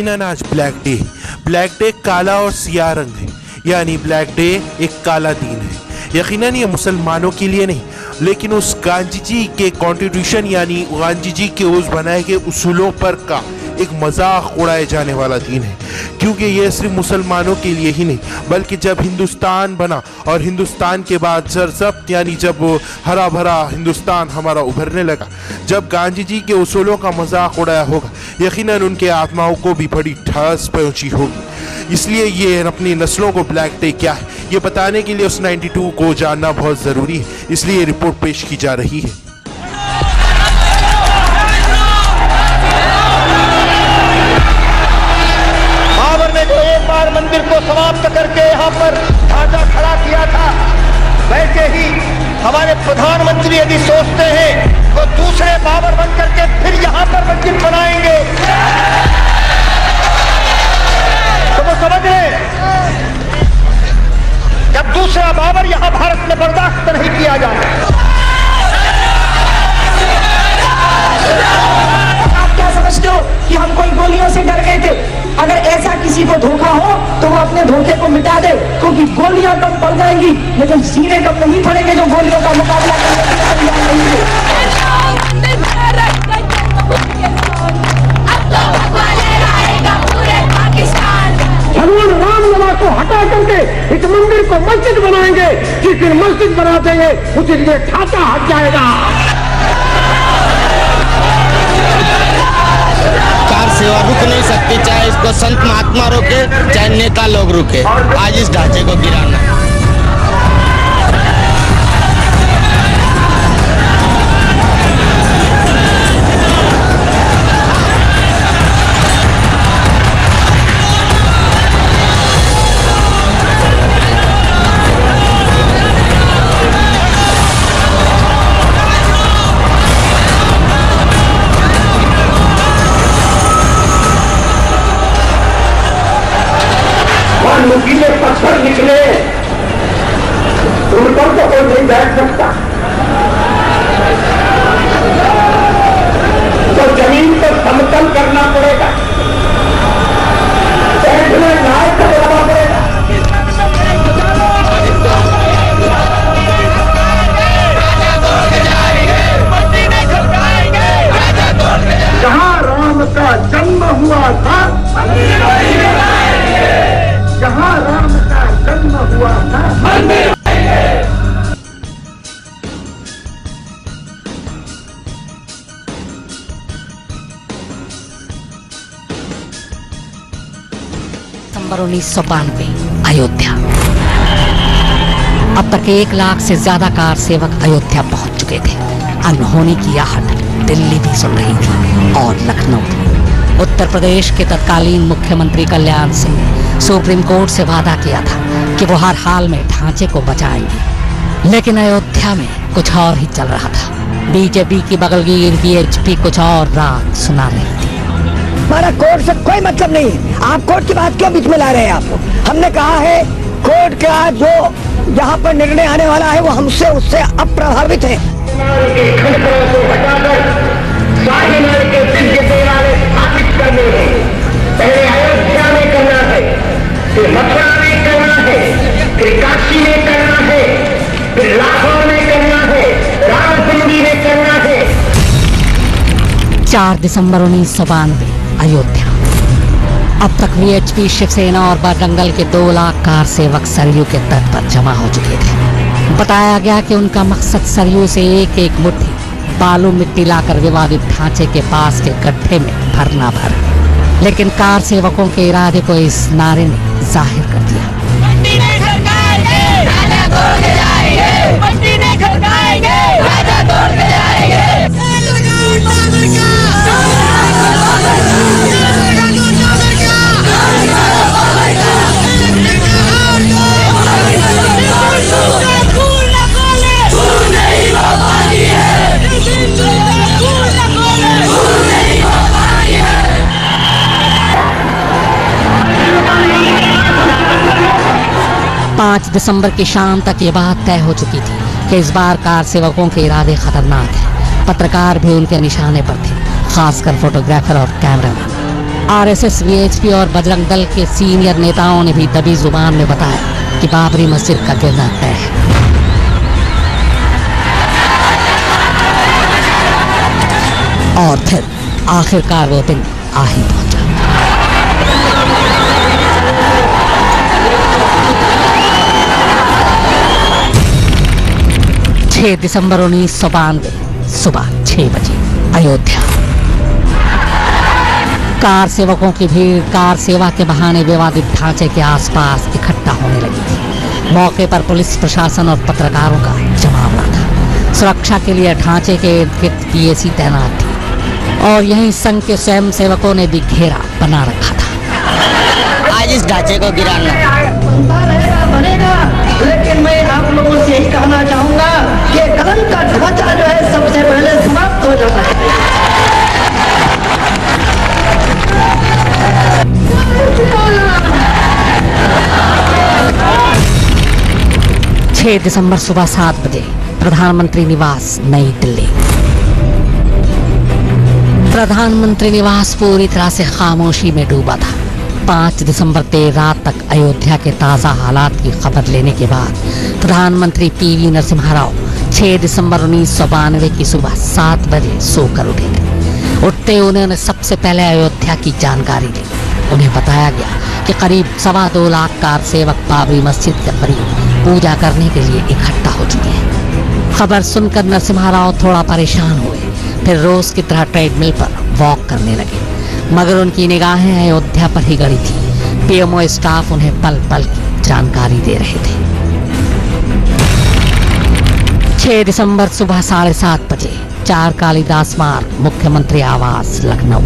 यकीनन आज black day काला और सियाह रंग है, यानी ब्लैक डे एक काला दिन है। यकीनन ये मुसलमानों के लिए नहीं, लेकिन उस गांधी जी के कॉन्स्टिट्यूशन यानी गांधी जी के उस बनाए गए उसूलों पर का एक मजाक उड़ाए जाने वाला दिन है। क्योंकि ये सिर्फ मुसलमानों के लिए ही नहीं, बल्कि जब हिंदुस्तान बना और हिंदुस्तान के बाद सरसब्त यानी जब हरा भरा हिंदुस्तान हमारा उभरने लगा, जब गांधी जी के उसूलों का मजाक उड़ाया होगा, यकीनन उनके आत्माओं को भी बड़ी ठेस पहुंची होगी। इसलिए ये अपनी नस्लों को ब्लैक डे क्या है ये बताने के लिए उस 92 को जानना बहुत ज़रूरी है। इसलिए ये रिपोर्ट पेश की जा रही है। बाबर ने जो एक बार मंदिर को समाप्त करके यहाँ पर ढांचा खड़ा किया था, वैसे ही हमारे प्रधानमंत्री यदि सोचते हैं तो दूसरे बाबर बन करके फिर यहाँ पर मस्जिद बनाएंगे, तो वो समझ रहे जब दूसरा बाबर यहाँ भारत में बर्दाश्त नहीं किया जाए। आप क्या समझते हो कि हम कोई गोलियों से डर गए थे? अगर ऐसा किसी को धोखा हो तो वो अपने धोखे को मिटा दे, क्योंकि गोलियां कम पड़ जाएंगी लेकिन सीने कम नहीं पड़ेंगे जो गोलियों का मुकाबला करने के लिए तैयार नहीं है। भगवान रामलला को हटा करके इस मंदिर को मस्जिद बनाएंगे, जिस दिन मस्जिद बना देंगे उसी दिन ढांचा हट जाएगा। कार सेवा रुक नहीं सकती, चाहे इसको संत महात्मा रोके चाहे नेता लोग रुके, आज इस ढांचे को गिराना। नुकीले पत्थर निकले, उन पर तो कोई नहीं बैठ सकता, तो जमीन को समतल करना पड़ेगा, बैठने लायक बनाना पड़ेगा। जहां राम का जन्म हुआ था, जहां राम का जन्म हुआ था, दिसंबर 1992 अयोध्या। अब तक 1 लाख से ज्यादा कार सेवक अयोध्या पहुंच चुके थे। अनहोनी की आहट दिल्ली भी सुन रही थी और लखनऊ। उत्तर प्रदेश के तत्कालीन मुख्यमंत्री कल्याण सिंह सुप्रीम कोर्ट से वादा किया था कि वो हर हाल में ढांचे को बचाएंगे, लेकिन अयोध्या में कुछ और ही चल रहा था। बीजेपी की बगलगीर बीएचपी कुछ और राग सुना रही थी। हमारा कोर्ट से कोई मतलब नहीं है, आप कोर्ट की बात क्यों बीच में ला रहे हैं? आप हमने कहा है कोर्ट का जो यहाँ पर निर्णय आने वाला है वो हमसे उससे अप्रभावित है। पहले अयोध्या में करना है, फिर मथुरा में करना है, फिर काशी में करना है, फिर लाहौर में करना है, रावलपिंडी में करना है। 4 दिसंबर 1992 अयोध्या। अब तक वीएचपी, शिवसेना और बजरंगदल के 2 लाख कार सेवक सरयू के तट पर जमा हो चुके थे। बताया गया कि उनका मकसद सरयू से एक मुट्ठी बालू मिट्टी लाकर विवादित ढांचे के पास के गड्ढे में भरना भर, लेकिन कार सेवकों के इरादे को इस नारे ने जाहिर कर दिया। पाँच दिसंबर की शाम तक ये बात तय हो चुकी थी कि इस बार कार सेवकों के इरादे खतरनाक हैं। पत्रकार भी उनके निशाने पर थे, खासकर फोटोग्राफर और कैमरामैन। आरएसएस, वीएचपी और बजरंग दल के सीनियर नेताओं ने भी दबी जुबान में बताया कि बाबरी मस्जिद का गिरना तय है। और फिर आखिरकार वो दिन आ ही पहुंचा। 6 दिसंबर 1992 सुबह 6 बजे अयोध्या। कार सेवकों की भीड़ कार सेवा के बहाने विवादित ढांचे के आसपास इकट्ठा होने लगी थी। मौके पर पुलिस प्रशासन और पत्रकारों का जमावड़ा था। सुरक्षा के लिए ढांचे के इर्द गिर्द पीएसी तैनात थी और यहीं संघ के स्वयं सेवकों ने भी घेरा बना रखा था। आज इस ढांचे को गिराना बनेगा, लेकिन मैं आप लोगों से यही कहना चाहूंगा कि कलम का ढांचा जो है सबसे पहले समाप्त हो जाना चाहिए। 6 दिसंबर सुबह 7 बजे प्रधानमंत्री निवास, नई दिल्ली। प्रधानमंत्री निवास पूरी तरह से खामोशी में डूबा था। 5 दिसंबर देर रात तक अयोध्या के ताज़ा हालात की खबर लेने के बाद प्रधानमंत्री पीवी नरसिम्हा राव 6 दिसंबर 1992 की सुबह 7 बजे सोकर उठे थे। उठते उन्होंने सबसे पहले अयोध्या की जानकारी ली। उन्हें बताया गया कि करीब 2.25 लाख कार सेवक बाबरी मस्जिद के करीब पूजा करने के लिए इकट्ठा हो चुके हैं। खबर सुनकर नरसिम्हा राव थोड़ा परेशान हुए, फिर रोज की तरह ट्रेडमिल पर वॉक करने लगे, मगर उनकी निगाहें अयोध्या पर ही गड़ी थी। पीएमओ स्टाफ उन्हें पल पल की जानकारी दे रहे थे। 6 दिसंबर सुबह 7:30 बजे 4 कालिदास मार्ग, मुख्यमंत्री आवास, लखनऊ।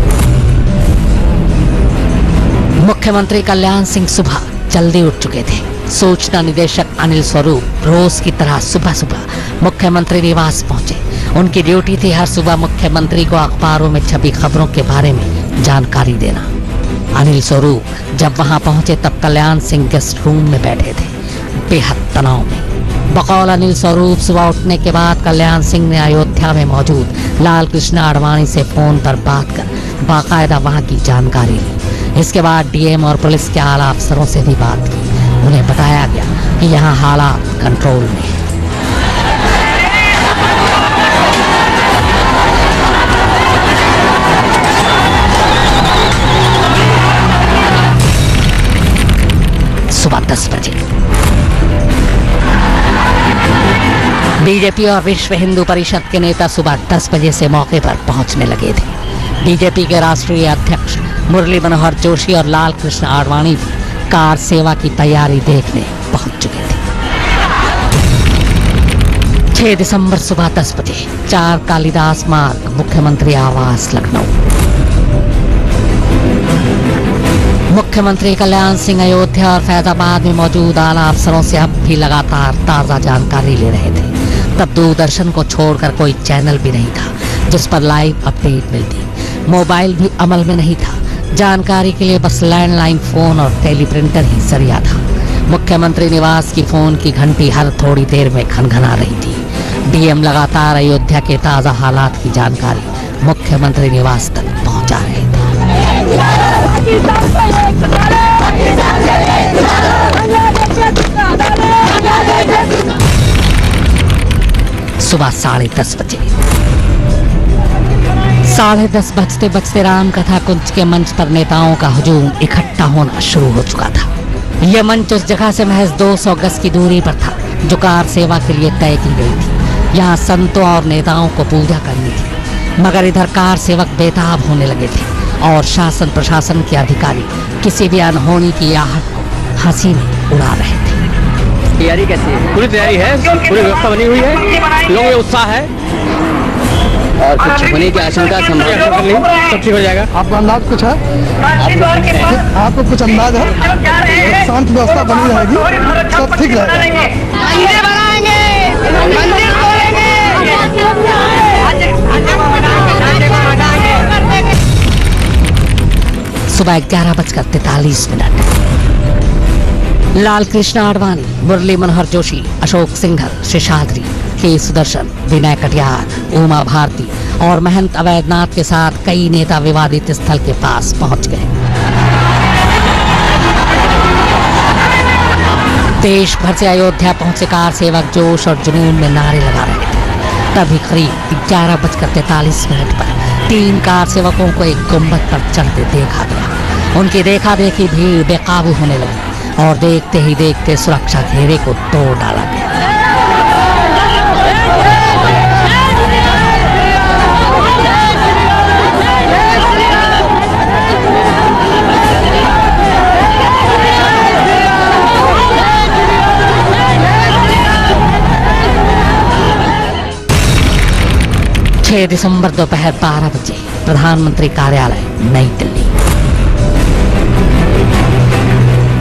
मुख्यमंत्री कल्याण सिंह सुबह जल्दी उठ चुके थे। सूचना निदेशक अनिल स्वरूप रोज की तरह सुबह सुबह मुख्यमंत्री निवास पहुंचे। उनकी ड्यूटी थी हर सुबह मुख्यमंत्री को अखबारों में छपी खबरों के बारे में जानकारी देना। अनिल स्वरूप जब वहां पहुंचे तब कल्याण सिंह गेस्ट रूम में बैठे थे, बेहद तनाव में। बकौल अनिल स्वरूप सुबह उठने के बाद कल्याण सिंह ने अयोध्या में मौजूद लाल कृष्ण आडवाणी से फोन पर बात कर बाकायदा वहां की जानकारी ली। इसके बाद डीएम और पुलिस के आला अफसरों से भी बात की। उन्हें बताया गया कि यहाँ हालात कंट्रोल में है। सुबह 10 बजे बीजेपी और विश्व हिंदू परिषद के नेता सुबह 10 बजे से मौके पर पहुंचने लगे थे। बीजेपी के राष्ट्रीय अध्यक्ष मुरली मनोहर जोशी और लाल कृष्ण आडवाणी भी कार सेवा की तैयारी देखने पहुंच चुके थे। 6 दिसंबर सुबह 10 बजे 4 कालिदास मार्ग, मुख्यमंत्री आवास, लखनऊ। मुख्यमंत्री कल्याण सिंह अयोध्या और फैजाबाद में मौजूद आला अफसरों से अब भी लगातार ताज़ा जानकारी ले रहे थे। तब दूरदर्शन को छोड़कर कोई चैनल भी नहीं था जिस पर लाइव अपडेट मिलती। मोबाइल भी अमल में नहीं था। जानकारी के लिए बस लैंडलाइन फोन और टेलीप्रिंटर ही जरिया था। मुख्यमंत्री निवास की फोन की घंटी हर थोड़ी देर में खनखना रही थी। डीएम लगातार अयोध्या के ताज़ा हालात की जानकारी मुख्यमंत्री निवास तक पहुंचा रहे थे। सुबह 10:30 बजे 10:30 बजते बजते राम कथा कुंज के मंच पर नेताओं का हुजूम इकट्ठा होना शुरू हो चुका था। यह मंच उस जगह से महज 200 गज की दूरी पर था जो कार सेवा के लिए तय की गई थी। यहाँ संतों और नेताओं को पूजा करनी थी, मगर इधर कार सेवक बेताब होने लगे थे और शासन प्रशासन के अधिकारी किसी भी अनहोनी की आहट को हंसी में उड़ा रहे थे। तैयारी कैसी है? पूरी तैयारी है, पूरी व्यवस्था बनी हुई है, लोगों में उत्साह है और कुछ होने की आशंका सब ठीक हो जाएगा। आपका अंदाज कुछ है? आपको कुछ अंदाज है? शांत व्यवस्था बनी रहेगी, सब ठीक रहेगा। सुबह 11:43 लाल कृष्ण आडवाणी, मुरली मनोहर जोशी, अशोक सिंघल, शेषाद्री, के सुदर्शन, विनय कटियार, उमा भारती और महंत अवैधनाथ के साथ कई नेता विवादित स्थल के पास पहुंच गए। देश भर से अयोध्या पहुंचे कार सेवक जोश और जुनून में नारे लगा रहे थे। तभी करीब 11:43 पर 3 कार सेवकों को एक गुंबद पर चढ़ते देखा गया। उनकी देखा देखी भीड़ बेकाबू होने लगी और देखते ही देखते सुरक्षा घेरे को तोड़ डाला गया। दिसंबर दोपहर 12 बजे प्रधानमंत्री कार्यालय नई दिल्ली।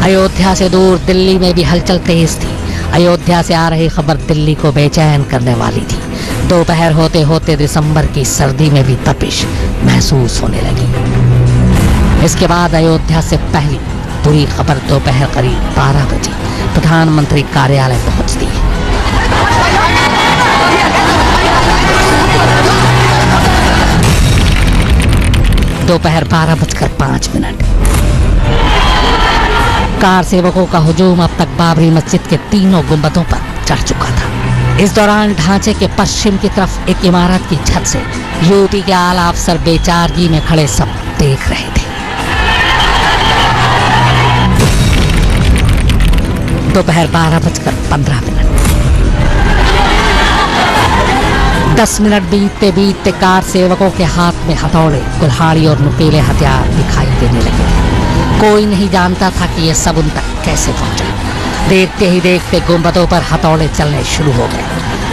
अयोध्या से दूर दिल्ली में भी हलचल तेज थी। अयोध्या से आ रही खबर दिल्ली को बेचैन करने वाली थी। दोपहर होते होते दिसंबर की सर्दी में भी तपिश महसूस होने लगी। इसके बाद अयोध्या से पहली बुरी खबर दोपहर करीब 12 बजे प्रधानमंत्री कार्यालय पहुंचती है। दोपहर 12:05। कार सेवकों का हुजूम अब तक बाबरी मस्जिद के तीनों गुंबदों पर चढ़ चुका था। इस दौरान ढांचे के पश्चिम की तरफ एक इमारत की छत से यूपी के आला अफसर बेचारगी में खड़े सब देख रहे थे। दोपहर 12:15। 10 मिनट बीतते बीतते कार सेवकों के हाथ में हथौड़े, कुल्हाड़ी और नुकीले हथियार दिखाई देने लगे। कोई नहीं जानता था कि यह सब उन तक कैसे पहुंचा। देखते ही देखते गुंबदों पर हथौड़े चलने शुरू हो गए।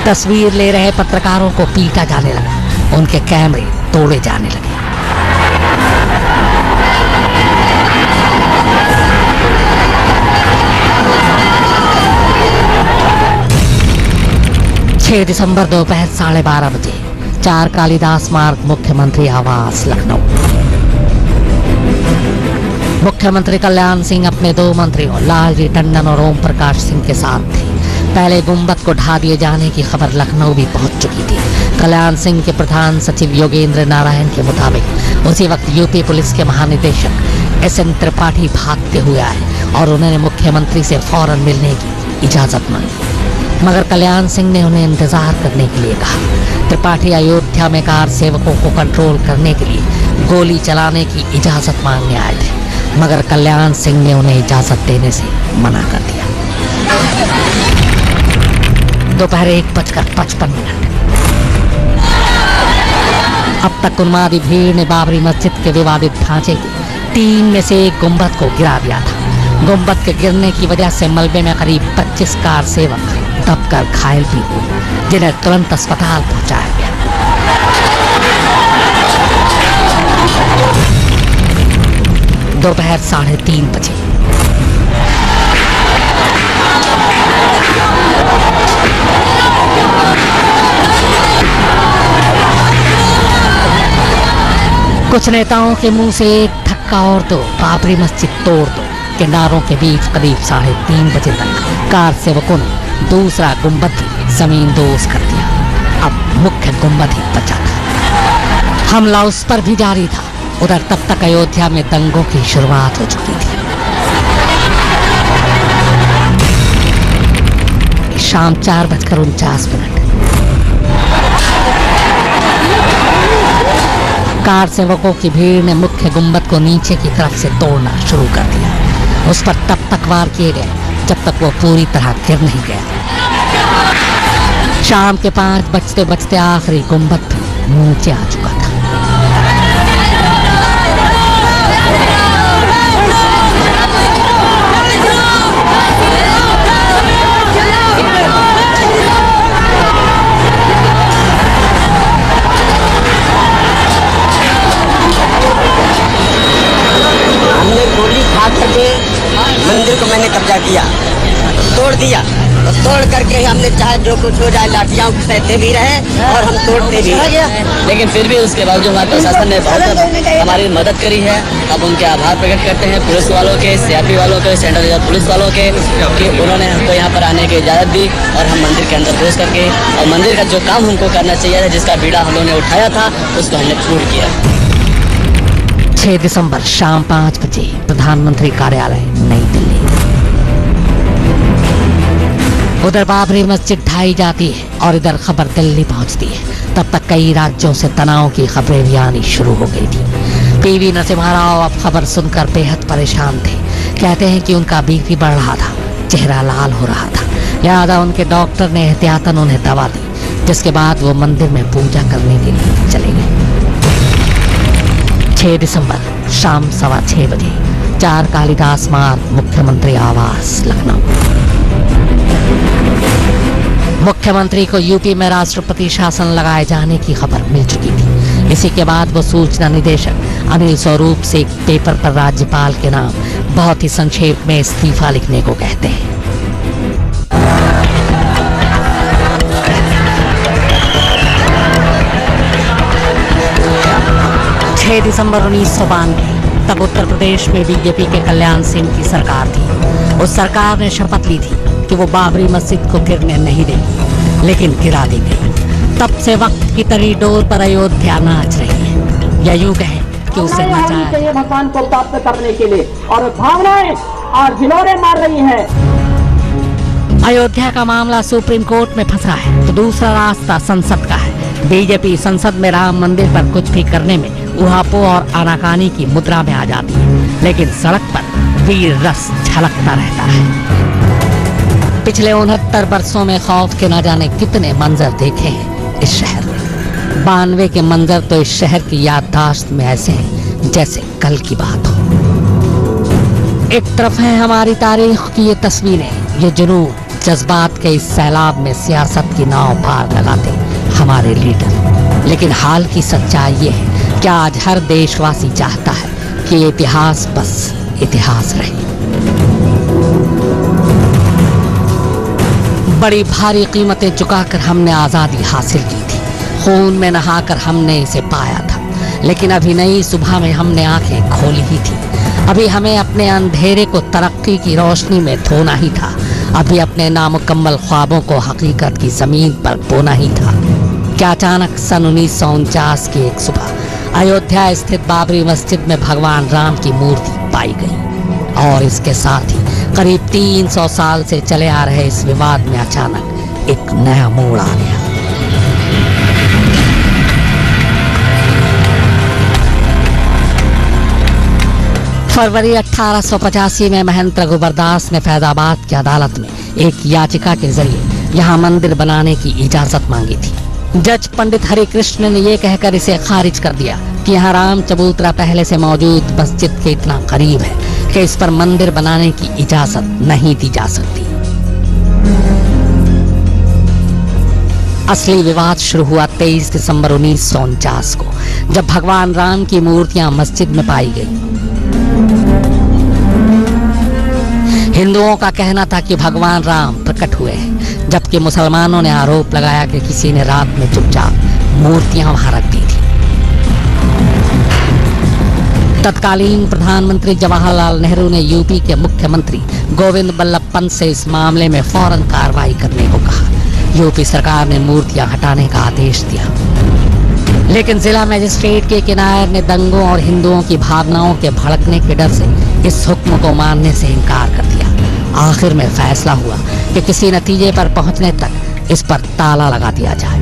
तस्वीर ले रहे पत्रकारों को पीटा जाने लगा। उनके कैमरे तोड़े जाने लगे। दिसंबर दोपहर 12:30 बजे 4 कालिदास मार्ग मुख्यमंत्री आवास लखनऊ। मुख्यमंत्री कल्याण सिंह अपने 2 मंत्रियों लालजी टंडन और ओम प्रकाश सिंह के साथ थे। पहले गुंबद को ढा दिए जाने की खबर लखनऊ भी पहुंच चुकी थी। कल्याण सिंह के प्रधान सचिव योगेंद्र नारायण के मुताबिक उसी वक्त यूपी पुलिस के महानिदेशक SN त्रिपाठी भागते हुए आए और उन्होंने मुख्यमंत्री से फौरन मिलने की इजाजत मांगी, मगर कल्याण सिंह ने उन्हें इंतजार करने के लिए कहा। त्रिपाठी अयोध्या में कार सेवकों को कंट्रोल करने के लिए गोली चलाने की इजाजत मांगने आए थे, मगर कल्याण सिंह ने उन्हें इजाजत देने से मना कर दिया। दोपहर 1:55। अब तक उन्मादी भीड़ ने बाबरी मस्जिद के विवादित ढांचे के 3 में से एक गुंबद को गिरा दिया था। गुंबद के गिरने की वजह से मलबे में करीब 25 कार सेवक दबकर घायल भी हुए, जिन्हें तुरंत अस्पताल पहुंचाया गया। दोपहर 3:30 बजे कुछ नेताओं के मुंह से एक धक्का और दो, बाबरी मस्जिद तोड़ दो के नारों के बीच करीब 3:30 बजे तक कार सेवकों ने दूसरा गुंबद भी जमीन दोज कर दिया। अब मुख्य गुंबद ही बचा था। हमला उस पर भी जारी था। उधर तब तक अयोध्या में दंगों की शुरुआत हो चुकी थी। शाम 4:49। कार सेवकों की भीड़ ने मुख्य गुंबद को नीचे की तरफ से तोड़ना शुरू कर दिया। उस पर तब तक वार किए गए जब तक वो पूरी तरह गिर नहीं गया। शाम के 5 बजते आखिरी गुंबद भी नीचे आ चुका था। मंदिर को मैंने कब्जा किया, तोड़ दिया, और तोड़ करके हमने चाहे जो कुछ हो जाए लाठियां सहते भी रहे और हम तोड़ते भी रहे। लेकिन फिर भी उसके बावजूद हमारे प्रशासन ने बहुत हमारी मदद करी है। अब उनके आभार प्रकट करते हैं पुलिस वालों के, CRP वालों के, सेंट्रल रिजर्व पुलिस वालों के, कि उन्होंने हमको यहाँ पर आने की इजाज़त दी और हम मंदिर के अंदर घुस करके और मंदिर का जो काम हमको करना चाहिए था, जिसका बीड़ा हम लोगों ने उठाया था, उसको हमने पूर्ण किया। 6 दिसंबर शाम 5 बजे प्रधानमंत्री कार्यालय नई दिल्ली। उधर बाबरी मस्जिद ढाई जाती है और इधर खबर दिल्ली पहुंचती है। तब तक कई राज्यों से तनाव की खबरें भी आनी शुरू हो गई थी। पीवी नरसिम्हा राव अब खबर सुनकर बेहद परेशान थे। कहते हैं कि उनका बीपी बढ़ रहा था, चेहरा लाल हो रहा था। लिहाजा उनके डॉक्टर ने एहतियातन उन्हें दवा दी, जिसके बाद वो मंदिर में पूजा करने के लिए चले गए। 6 दिसंबर शाम 6:15 बजे 4 कालिदास मार्ग, मुख्यमंत्री आवास, लखनऊ। मुख्यमंत्री को यूपी में राष्ट्रपति शासन लगाए जाने की खबर मिल चुकी थी। इसी के बाद वो सूचना निदेशक अनिल स्वरूप से एक पेपर पर राज्यपाल के नाम बहुत ही संक्षेप में इस्तीफा लिखने को कहते हैं। 6 दिसंबर 1992 तब उत्तर प्रदेश में बीजेपी के कल्याण सिंह की सरकार थी। उस सरकार ने शपथ ली थी कि वो बाबरी मस्जिद को गिरने नहीं देगी, लेकिन गिरा दी गई। तब से वक्त की तरी डोर पर अयोध्या नाच रही है, या यूं कहें कि उसे नचाया भगवान को प्राप्त करने के लिए, और भावनाएं और हिलोरे मार रही है। अयोध्या का मामला सुप्रीम कोर्ट में फंसा है, तो दूसरा रास्ता संसद का है। बीजेपी संसद में राम मंदिर पर कुछ भी करने में उहापों और आनाकानी की मुद्रा में आ जाती है, लेकिन सड़क पर वीर रस झलकता रहता है। पिछले 69 वर्षों में खौफ के न जाने कितने मंजर देखे हैं इस शहर में। 92 के मंजर तो इस शहर की याददाश्त में ऐसे हैं जैसे कल की बात हो। एक तरफ है हमारी तारीख की ये तस्वीरें, ये जुनून, जज्बात के इस सैलाब में सियासत की नाव पार लगाते हमारे लीडर। लेकिन हाल की सच्चाई ये है कि आज हर देशवासी चाहता है कि ये इतिहास बस इतिहास रहे। बड़ी भारी कीमतें चुकाकर हमने आज़ादी हासिल की थी, खून में नहाकर हमने इसे पाया था। लेकिन अभी नई सुबह में हमने आंखें खोली ही थी। अभी हमें अपने अंधेरे को तरक्की की रोशनी में धोना ही था। अभी अपने नामुकम्मल ख्वाबों को हकीकत की ज़मीन पर बोना ही था। क्या अचानक सन 1949 की एक सुबह अयोध्या स्थित बाबरी मस्जिद में भगवान राम की मूर्ति पाई गई, और इसके साथ ही करीब 300 साल से चले आ रहे इस विवाद में अचानक एक नया मोड़ आ गया। फरवरी 1885 में महंत रघुबरदास ने फैजाबाद की अदालत में एक याचिका के जरिए यहाँ मंदिर बनाने की इजाजत मांगी थी। जज पंडित हरिकृष्ण ने यह कहकर इसे खारिज कर दिया कि यहाँ राम चबूतरा पहले से मौजूद मस्जिद के इतना करीब है कि इस पर मंदिर बनाने की इजाजत नहीं दी जा सकती। असली विवाद शुरू हुआ 23 दिसंबर 1949 को, जब भगवान राम की मूर्तियां मस्जिद में पाई गई। हिंदुओं का कहना था कि भगवान राम प्रकट हुए हैं, जबकि मुसलमानों ने आरोप लगाया कि किसी ने रात में चुपचाप मूर्तियां वहां रख दी थी। तत्कालीन प्रधानमंत्री जवाहरलाल नेहरू ने यूपी के मुख्यमंत्री गोविंद बल्लभ पंत से इस मामले में फौरन कार्रवाई करने को कहा। यूपी सरकार ने मूर्तियां हटाने का आदेश दिया, लेकिन जिला मजिस्ट्रेट के किनायर ने दंगों और हिंदुओं की भावनाओं के भड़कने के डर से इस हुक्म को मानने से इनकार कर दिया। आखिर में फैसला हुआ कि किसी नतीजे पर पहुंचने तक इस पर ताला लगा दिया जाए।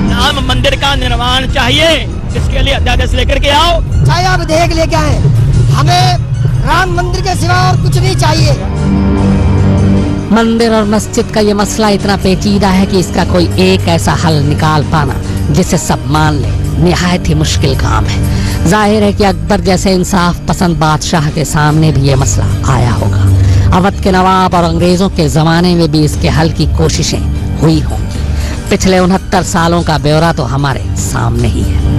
राम मंदिर का निर्माण चाहिए, इसके लिए अध्यादेश लेकर के आओ। चाहे आप विधेयक लेके आए, हमें राम मंदिर के सिवा और कुछ नहीं चाहिए। मंदिर और मस्जिद का ये मसला इतना पेचीदा है कि इसका कोई एक ऐसा हल निकाल पाना जिसे सब मान ले निहायत ही मुश्किल काम है। जाहिर है कि अकबर जैसे इंसाफ पसंद बादशाह के सामने भी ये मसला आया होगा। अवध के नवाब और अंग्रेजों के जमाने में भी इसके हल की कोशिशें हुई होंगी। पिछले 69 सालों का ब्यौरा तो हमारे सामने ही है।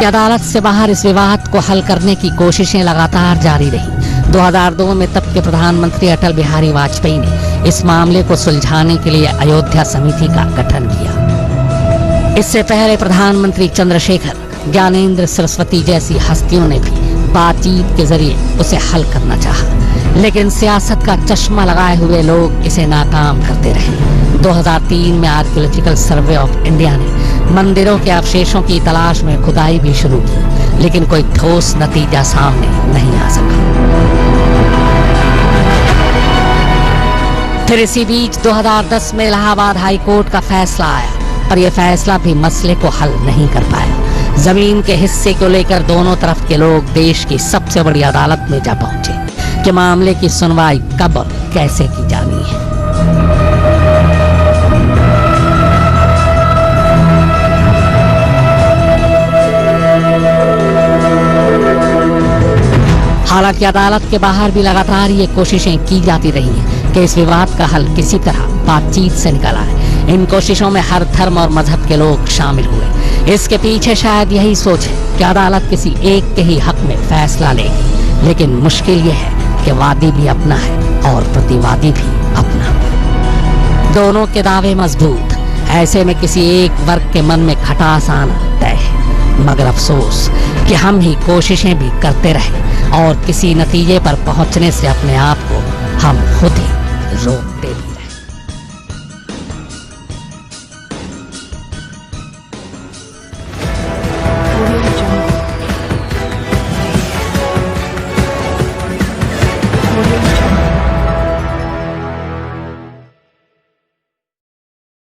अदालत से बाहर इस विवाद को हल करने की कोशिशें लगातार जारी रही। 2002 में तब के प्रधानमंत्री अटल बिहारी वाजपेयी ने इस मामले को सुलझाने के लिए अयोध्या समिति का गठन किया। इससे पहले प्रधानमंत्री चंद्रशेखर, ज्ञानेंद्र सरस्वती जैसी हस्तियों ने भी बातचीत के जरिए उसे हल करना चाहा, लेकिन सियासत का चश्मा लगाए हुए लोग इसे नाकाम करते रहे। 2003 में आर्कियोलॉजिकल सर्वे ऑफ इंडिया ने मंदिरों के अवशेषों की तलाश में खुदाई भी शुरू की, लेकिन कोई ठोस नतीजा सामने नहीं आ सका। फिर इसी बीच 2010 में इलाहाबाद हाई कोर्ट का फैसला आया, पर यह फैसला भी मसले को हल नहीं कर पाया। जमीन के हिस्से को लेकर दोनों तरफ के लोग देश की सबसे बड़ी अदालत में जा पहुंचे कि मामले की सुनवाई कब और कैसे की जानी है। हालांकि अदालत के बाहर भी लगातार ये कोशिशें की जाती रही हैं कि इस विवाद का हल किसी तरह बातचीत से निकल आए। इन कोशिशों में हर धर्म और मजहब के लोग शामिल हुए। इसके पीछे शायद यही सोच है कि अदालत किसी एक के ही हक में फैसला लेगी, लेकिन मुश्किल ये है कि वादी भी अपना है और प्रतिवादी भी अपना। दोनों के दावे मजबूत, ऐसे में किसी एक वर्ग के मन में खटास आना तय है। मगर अफसोस कि हम ही कोशिशें भी करते रहे और किसी नतीजे पर पहुंचने से अपने आप को हम खुद ही रोकते भी।